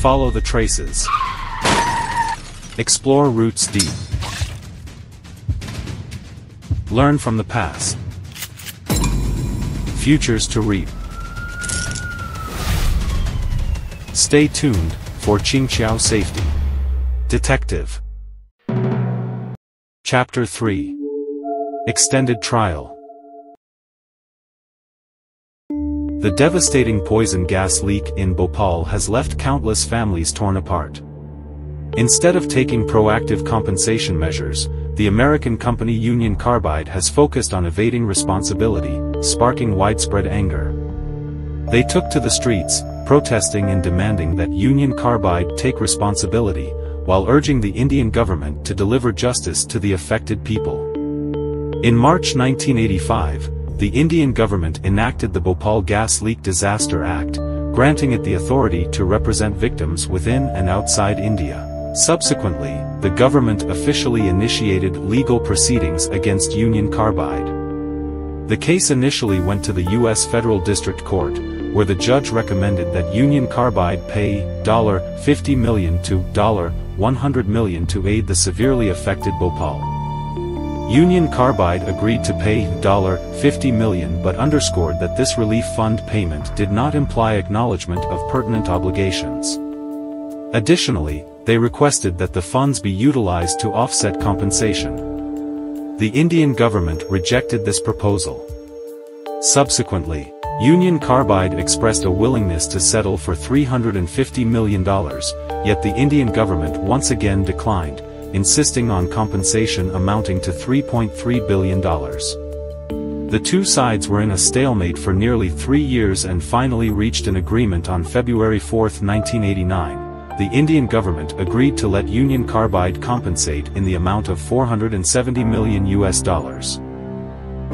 Follow the traces. Explore roots deep. Learn from the past. Futures to reap. Stay tuned for Qingqiao Safety. Detective. Chapter 3. Extended Trial. The devastating poison gas leak in Bhopal has left countless families torn apart. Instead of taking proactive compensation measures, the American company Union Carbide has focused on evading responsibility, sparking widespread anger. They took to the streets, protesting and demanding that Union Carbide take responsibility, while urging the Indian government to deliver justice to the affected people. In March 1985, the Indian government enacted the Bhopal Gas Leak Disaster Act, granting it the authority to represent victims within and outside India. Subsequently, the government officially initiated legal proceedings against Union Carbide. The case initially went to the U.S. Federal District Court, where the judge recommended that Union Carbide pay $50 million to $100 million to aid the severely affected Bhopal. Union Carbide agreed to pay $50 million but underscored that this relief fund payment did not imply acknowledgement of pertinent obligations. Additionally, they requested that the funds be utilized to offset compensation. The Indian government rejected this proposal. Subsequently, Union Carbide expressed a willingness to settle for $350 million, yet the Indian government once again declined, insisting on compensation amounting to $3.3 billion. The two sides were in a stalemate for nearly 3 years and finally reached an agreement on February 4, 1989. The Indian government agreed to let Union Carbide compensate in the amount of $470 million.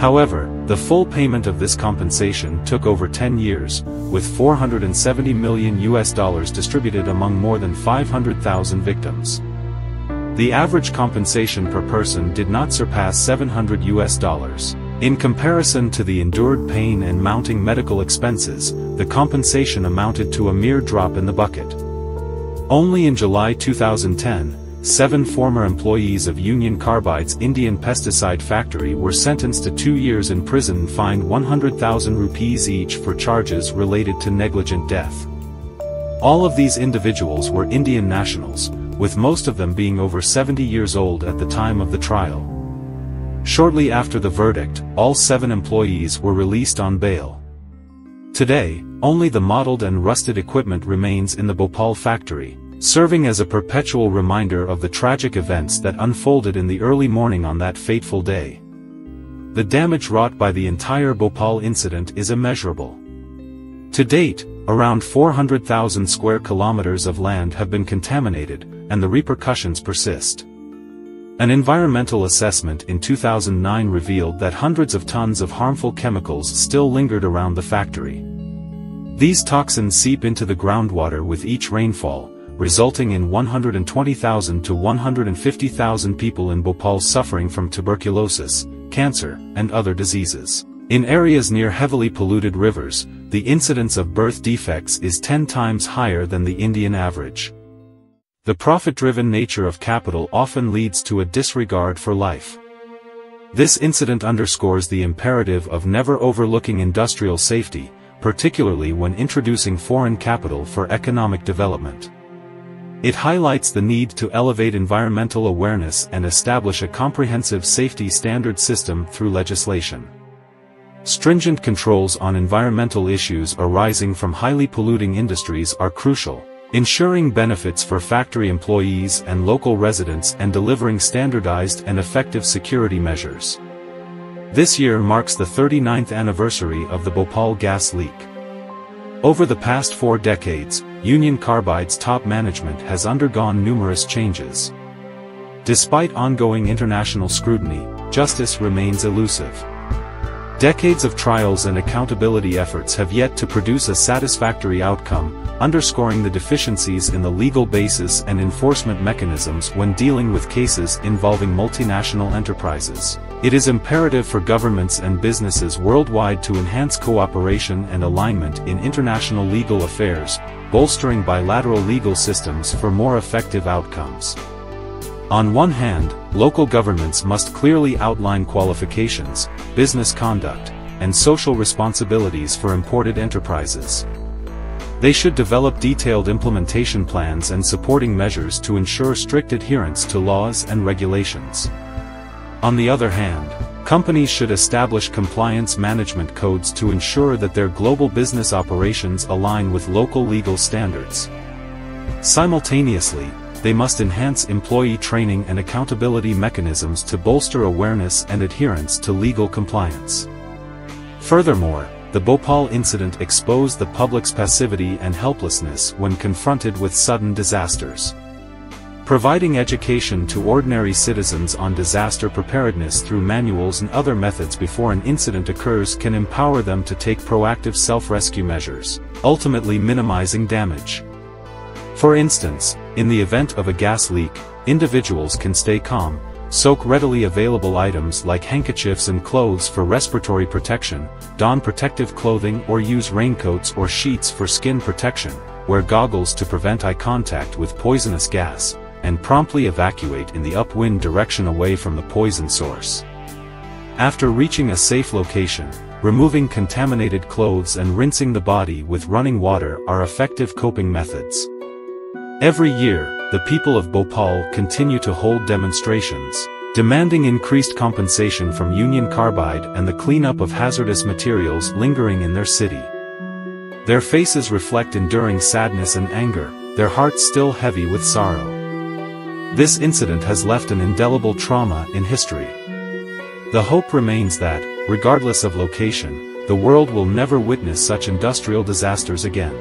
However, the full payment of this compensation took over 10 years, with $470 million distributed among more than 500,000 victims. The average compensation per person did not surpass $700. In comparison to the endured pain and mounting medical expenses, the compensation amounted to a mere drop in the bucket. Only in July 2010, 7 former employees of Union Carbide's Indian pesticide factory were sentenced to 2 years in prison and fined 100,000 rupees each for charges related to negligent death. All of these individuals were Indian nationals, with most of them being over 70 years old at the time of the trial. Shortly after the verdict, all 7 employees were released on bail. Today, only the mottled and rusted equipment remains in the Bhopal factory, serving as a perpetual reminder of the tragic events that unfolded in the early morning on that fateful day. The damage wrought by the entire Bhopal incident is immeasurable. To date, around 400,000 square kilometers of land have been contaminated, and the repercussions persist. An environmental assessment in 2009 revealed that hundreds of tons of harmful chemicals still lingered around the factory. These toxins seep into the groundwater with each rainfall, resulting in 120,000 to 150,000 people in Bhopal suffering from tuberculosis, cancer, and other diseases. In areas near heavily polluted rivers, the incidence of birth defects is 10 times higher than the Indian average. The profit-driven nature of capital often leads to a disregard for life. This incident underscores the imperative of never overlooking industrial safety, particularly when introducing foreign capital for economic development. It highlights the need to elevate environmental awareness and establish a comprehensive safety standard system through legislation. Stringent controls on environmental issues arising from highly polluting industries are crucial, ensuring benefits for factory employees and local residents and delivering standardized and effective security measures. This year marks the 39th anniversary of the Bhopal gas leak. Over the past 4 decades, Union Carbide's top management has undergone numerous changes. Despite ongoing international scrutiny, justice remains elusive. Decades of trials and accountability efforts have yet to produce a satisfactory outcome, underscoring the deficiencies in the legal basis and enforcement mechanisms when dealing with cases involving multinational enterprises. It is imperative for governments and businesses worldwide to enhance cooperation and alignment in international legal affairs, bolstering bilateral legal systems for more effective outcomes. On one hand, local governments must clearly outline qualifications, business conduct, and social responsibilities for imported enterprises. They should develop detailed implementation plans and supporting measures to ensure strict adherence to laws and regulations. On the other hand, companies should establish compliance management codes to ensure that their global business operations align with local legal standards. Simultaneously, they must enhance employee training and accountability mechanisms to bolster awareness and adherence to legal compliance. Furthermore, the Bhopal incident exposed the public's passivity and helplessness when confronted with sudden disasters. Providing education to ordinary citizens on disaster preparedness through manuals and other methods before an incident occurs can empower them to take proactive self-rescue measures, ultimately minimizing damage. For instance, in the event of a gas leak, individuals can stay calm, soak readily available items like handkerchiefs and clothes for respiratory protection, don protective clothing or use raincoats or sheets for skin protection, wear goggles to prevent eye contact with poisonous gas, and promptly evacuate in the upwind direction away from the poison source. After reaching a safe location, removing contaminated clothes and rinsing the body with running water are effective coping methods. Every year, the people of Bhopal continue to hold demonstrations, demanding increased compensation from Union Carbide and the cleanup of hazardous materials lingering in their city. Their faces reflect enduring sadness and anger, their hearts still heavy with sorrow. This incident has left an indelible trauma in history. The hope remains that, regardless of location, the world will never witness such industrial disasters again.